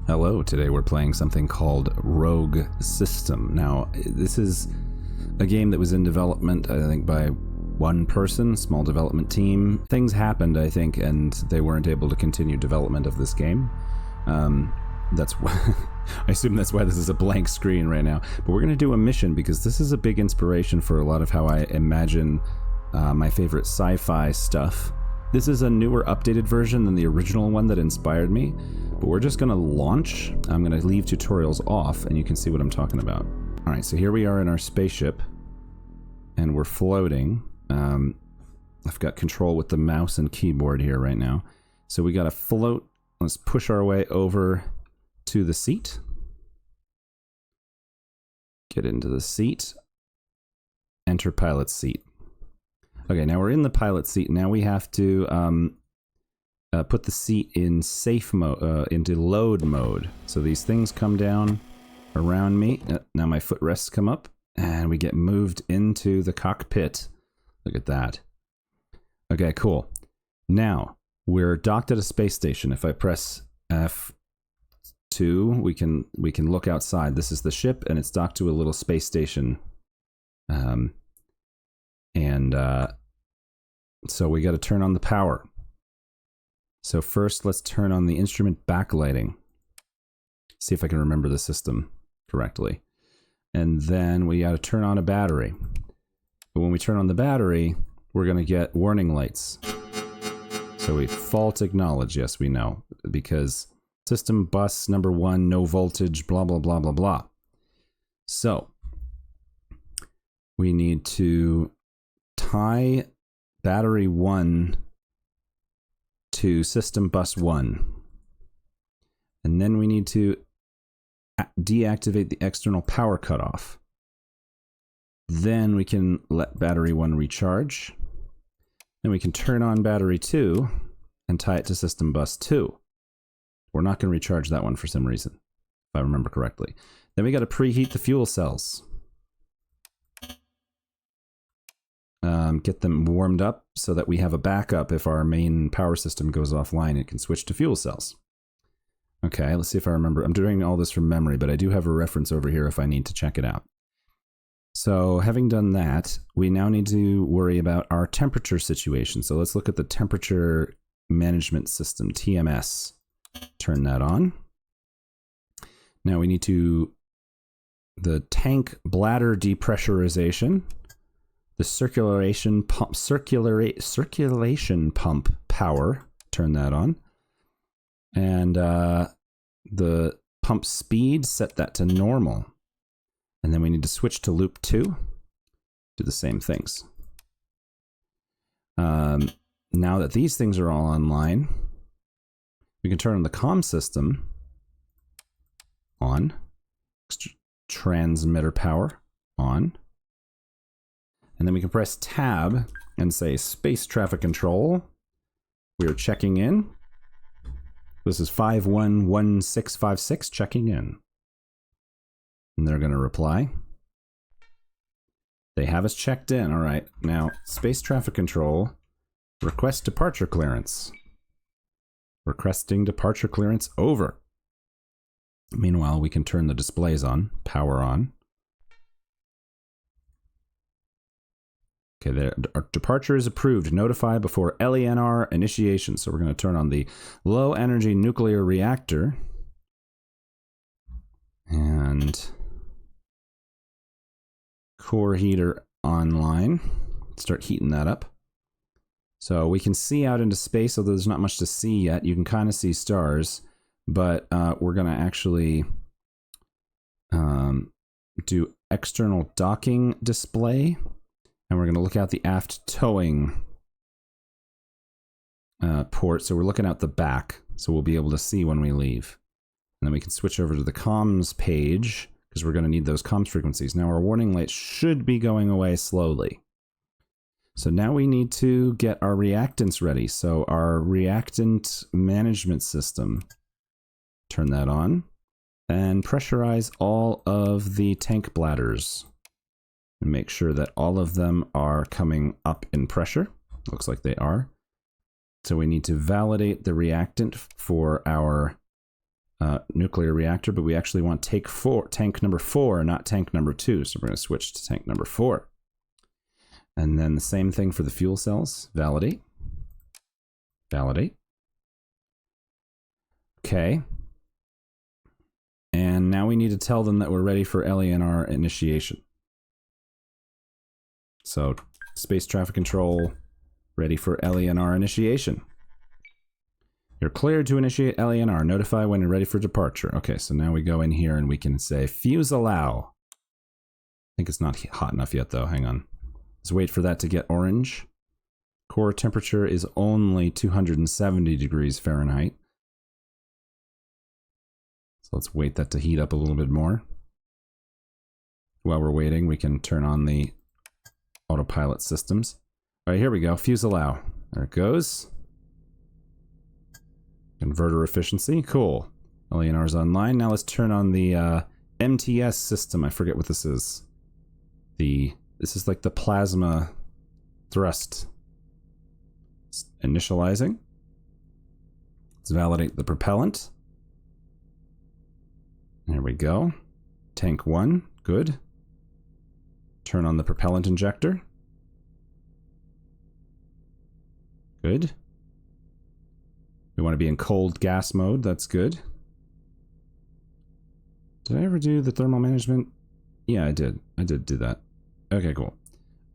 Hello, today we're playing something called Rogue System. Now, this is a game that was in development, I think, by one person, small development team. Things happened, I think, and they weren't able to continue development of this game. That's why I assume that's why this is a blank screen right now. But we're going to do a mission because this is a big inspiration for a lot of how I imagine my favorite sci-fi stuff. This is a newer, updated version than the original one that inspired me, but we're just going to launch. I'm going to leave tutorials off, and you can see what I'm talking about. All right, so here we are in our spaceship, and we're floating. I've got control with the mouse and keyboard here right now. So we got to float. Let's push our way over to the seat. Get into the seat. Enter pilot seat. Okay, now we're in the pilot seat. Now we have to put the seat in safe mode, into load mode. So these things come down around me. Now my footrests come up, and we get moved into the cockpit. Look at that. Okay, cool. Now we're docked at a space station. If I press F2, we can look outside. This is the ship, and it's docked to a little space station. So we got to turn on the power. So first, let's turn on the instrument backlighting. See if I can remember the system correctly. And then we got to turn on a battery. But when we turn on the battery, we're going to get warning lights. So we fault acknowledge, yes, we know, because system bus number 1, no voltage, blah, blah, blah, blah, blah. So we need to tie battery 1 to system bus 1. And then we need to deactivate the external power cutoff. Then we can let battery 1 recharge. Then we can turn on battery 2 and tie it to system bus 2. We're not going to recharge that one for some reason, if I remember correctly. Then we got to preheat the fuel cells. Get them warmed up so that we have a backup if our main power system goes offline. It can switch to fuel cells. Okay, let's see if I remember. I'm doing all this from memory, but I do have a reference over here if I need to check it out. So having done that, we now need to worry about our temperature situation. So let's look at the temperature management system, TMS. Turn that on. Now we need the tank bladder depressurization. The circulation pump power, turn that on. And the pump speed, set that to normal. And then we need to switch to loop 2. Do the same things. Now that these things are all online, we can turn on the comm system on. Transmitter power on. And then we can press tab and say space traffic control. We are checking in. This is 511656 checking in. And they're going to reply. They have us checked in. All right. Now, space traffic control. Request departure clearance. Requesting departure clearance over. Meanwhile, we can turn the displays on. Power on. Okay, our departure is approved. Notify before LENR initiation. So we're going to turn on the low energy nuclear reactor. And core heater online. Start heating that up. So we can see out into space, although there's not much to see yet. You can kind of see stars, but we're going to actually do external docking display. And we're going to look out the aft towing port. So we're looking out the back. So we'll be able to see when we leave. And then we can switch over to the comms page because we're going to need those comms frequencies. Now our warning lights should be going away slowly. So now we need to get our reactants ready. So our reactant management system, turn that on. And pressurize all of the tank bladders. And make sure that all of them are coming up in pressure. Looks like they are. So we need to validate the reactant for our nuclear reactor, but we actually want tank number 4, not tank number 2. So we're going to switch to tank number 4. And then the same thing for the fuel cells. Validate. Validate. Okay. And now we need to tell them that we're ready for LENR initiation. So, space traffic control, ready for LENR initiation. You're cleared to initiate LENR. Notify when you're ready for departure. Okay, so now we go in here and we can say fuse allow. I think it's not hot enough yet though. Hang on. Let's wait for that to get orange. Core temperature is only 270 degrees Fahrenheit. So let's wait that to heat up a little bit more. While we're waiting, we can turn on the autopilot systems. All right, here we go. Fuse allow. There it goes. Converter efficiency. Cool. LENR's online. Now let's turn on the MTS system. I forget what this is. This is like the plasma thrust. It's initializing. Let's validate the propellant. There we go. Tank 1. Good. Turn on the propellant injector. Good. We want to be in cold gas mode. That's good. Did I ever do the thermal management? Yeah, I did. I did do that. Okay, cool.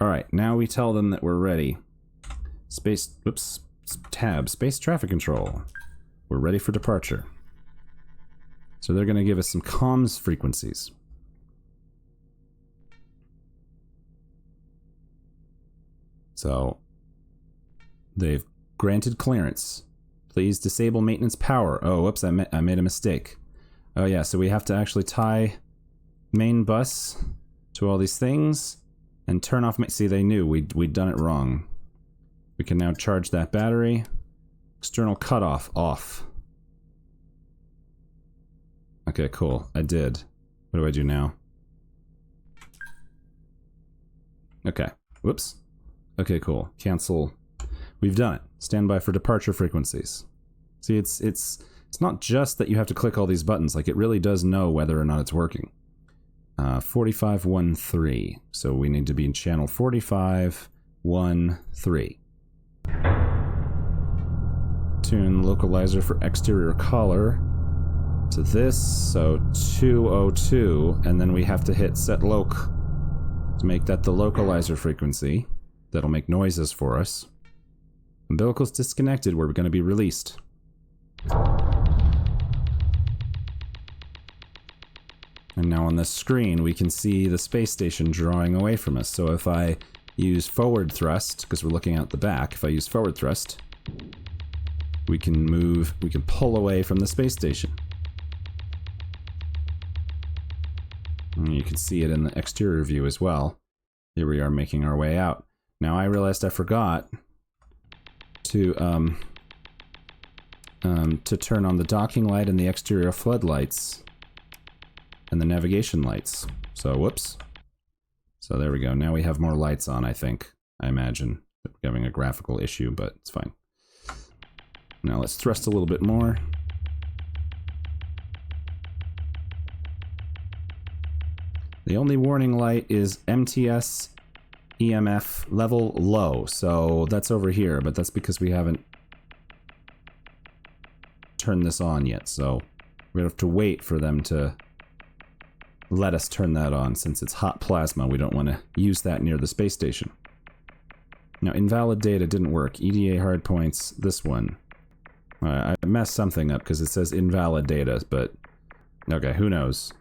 All right, now we tell them that we're ready. Space traffic control. We're ready for departure. So they're going to give us some comms frequencies. So they've granted clearance. Please disable maintenance power. Oh, whoops, I made a mistake. Oh yeah, so we have to actually tie main bus to all these things and turn off. See, they knew we'd done it wrong. We can now charge that battery. External cutoff off. Okay, cool. I did. What do I do now? Okay. Whoops. Okay, cool. Cancel. We've done it. Stand by for departure frequencies. See, it's not just that you have to click all these buttons. Like, it really does know whether or not it's working. 4513. So we need to be in channel 4513. Tune localizer for exterior collar to this, so 202, and then we have to hit set loc to make that the localizer frequency. That'll make noises for us. Umbilical's disconnected, we're going to be released. And now on the screen we can see the space station drawing away from us. So if I use forward thrust, because we're looking out the back, if I use forward thrust, we can pull away from the space station. And you can see it in the exterior view as well. Here we are making our way out. Now I realized I forgot to turn on the docking light and the exterior floodlights and the navigation lights. So whoops. So there we go. Now we have more lights on, I think. I imagine. We're having a graphical issue, but it's fine. Now let's thrust a little bit more. The only warning light is MTS EMF level low, so that's over here, but that's because we haven't turned this on yet, so we have to wait for them to let us turn that on. Since it's hot plasma, we don't want to use that near the space station. Now, invalid data didn't work. EDA hardpoints, this one. I messed something up because it says invalid data, but okay, who knows?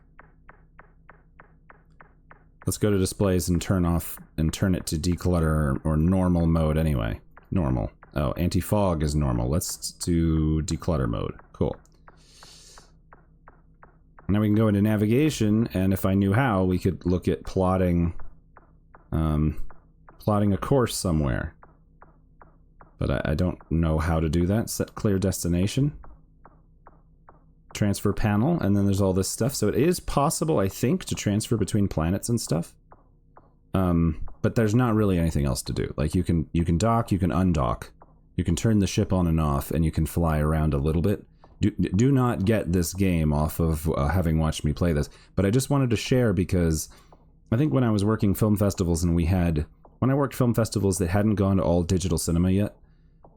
Let's go to displays and turn it to declutter or normal mode anyway. Normal. Oh, anti-fog is normal. Let's do declutter mode. Cool. Now we can go into navigation, and if I knew how, we could look at plotting a course somewhere. But I don't know how to do that. Set clear destination. Transfer panel, and then there's all this stuff. So it is possible, I think, to transfer between planets and stuff. But there's not really anything else to do. Like, you can dock, you can undock. You can turn the ship on and off, and you can fly around a little bit. do not get this game off of having watched me play this. But I just wanted to share because I think when I was working film festivals and when I worked film festivals that hadn't gone to all digital cinema yet,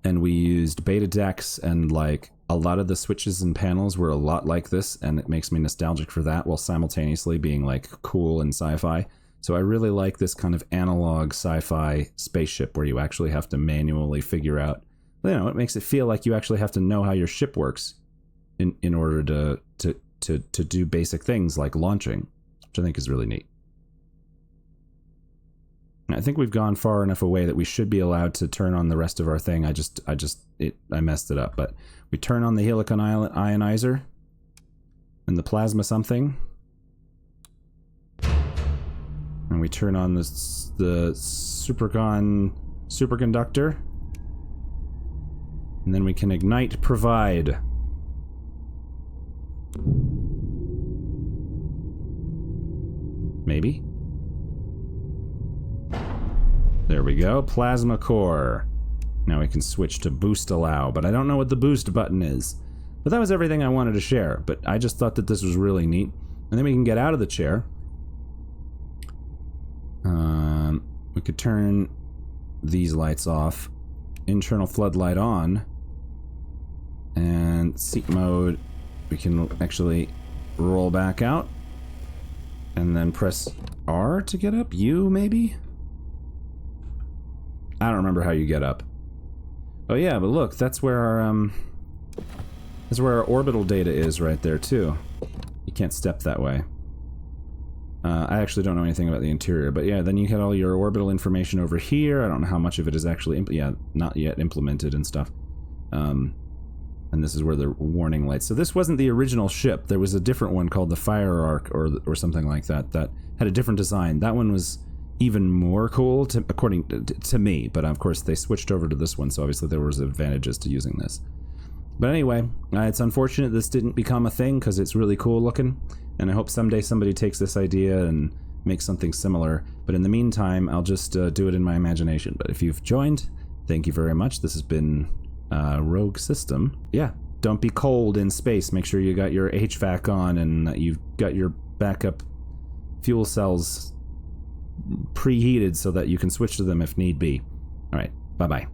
and we used beta decks, and like a lot of the switches and panels were a lot like this, and it makes me nostalgic for that while simultaneously being like cool and sci-fi. So I really like this kind of analog sci-fi spaceship where you actually have to manually figure out, you know, it makes it feel like you actually have to know how your ship works in order to do basic things like launching, which I think is really neat. I think we've gone far enough away that we should be allowed to turn on the rest of our thing. I messed it up, but we turn on the helicon ionizer and the plasma something, and we turn on the superconductor, and then we can ignite provide. Maybe. There we go, plasma core. Now we can switch to boost allow, but I don't know what the boost button is. But that was everything I wanted to share, but I just thought that this was really neat. And then we can get out of the chair. We could turn these lights off, internal floodlight on, and seat mode, we can actually roll back out, and then press R to get up, U maybe? I don't remember how you get up. Oh yeah, but look, that's where our orbital data is right there too. You can't step that way. I actually don't know anything about the interior, but yeah, then you had all your orbital information over here. I don't know how much of it is actually, not yet implemented and stuff. And this is where the warning lights. So this wasn't the original ship. There was a different one called the Fire Arc or something like that that had a different design. That one was even more cool, according to me, but of course they switched over to this one, so obviously there was advantages to using this. But anyway, it's unfortunate this didn't become a thing because it's really cool looking, and I hope someday somebody takes this idea and makes something similar. But in the meantime, I'll just do it in my imagination. But if you've joined, thank you very much. This has been Rogue System. Yeah, don't be cold in space. Make sure you got your HVAC on and that you've got your backup fuel cells preheated so that you can switch to them if need be. All right, bye-bye.